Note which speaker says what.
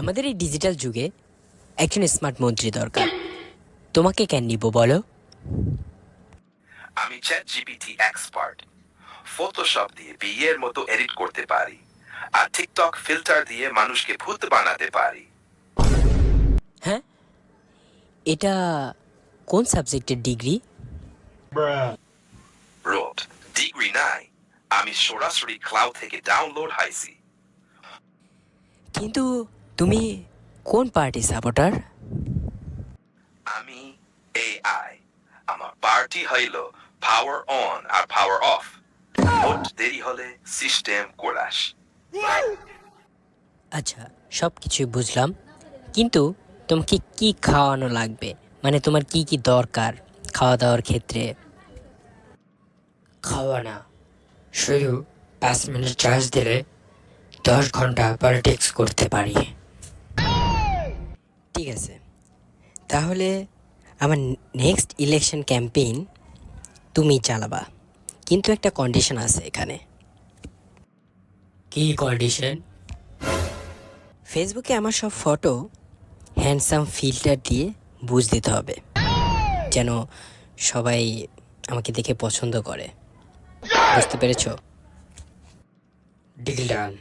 Speaker 1: আমাদের এই ডিজিটাল যুগে একজন স্মার্ট মন্ত্রী দরকার। তোমাকে কেন নিব বলো?
Speaker 2: আমি চ্যাট জিপিটি এক্সপার্ট। ফটোশপ দিয়ে বিয়ের মতো এডিট করতে পারি, আর টিকটক ফিল্টার দিয়ে মানুষকে ভূত বানাতে পারি।
Speaker 1: হ্যাঁ, এটা কোন সাবজেক্টের ডিগ্রি?
Speaker 2: রোড ডিগ্রি নাই, আমি সরাসরি ক্লাউড থেকে ডাউনলোড হাইছি।
Speaker 1: কিন্তু তুমি কোন পার্টি সাপোর্টার?
Speaker 2: আমি এআই। আমার পার্টি হইল পাওয়ার অন আর পাওয়ার অফ। ভোট দেরি হলে সিস্টেম কোলাশ।
Speaker 1: আচ্ছা, সব কিছুই বুঝলাম, কিন্তু তোমাকে কি খাওয়ানো লাগবে? মানে তোমার কি কি দরকার খাওয়া দাওয়ার ক্ষেত্রে? খাওয়া না, শুধু 5 মিনিট চার্জ দিলে 10 ঘন্টা পলিটিক্স করতে পারি। ঠিক আছে, তাহলে আমার নেক্সট ইলেকশন ক্যাম্পেইন তুমি চালাবা, কিন্তু একটা কন্ডিশন আছে এখানে। কি কন্ডিশন? ফেসবুকে আমার সব ফটো হ্যান্ডসাম ফিল্টার দিয়ে বুঝ দিতে হবে, যেন সবাই আমাকে দেখে পছন্দ করে। বুঝতে পেরেছো? ডিল ডান।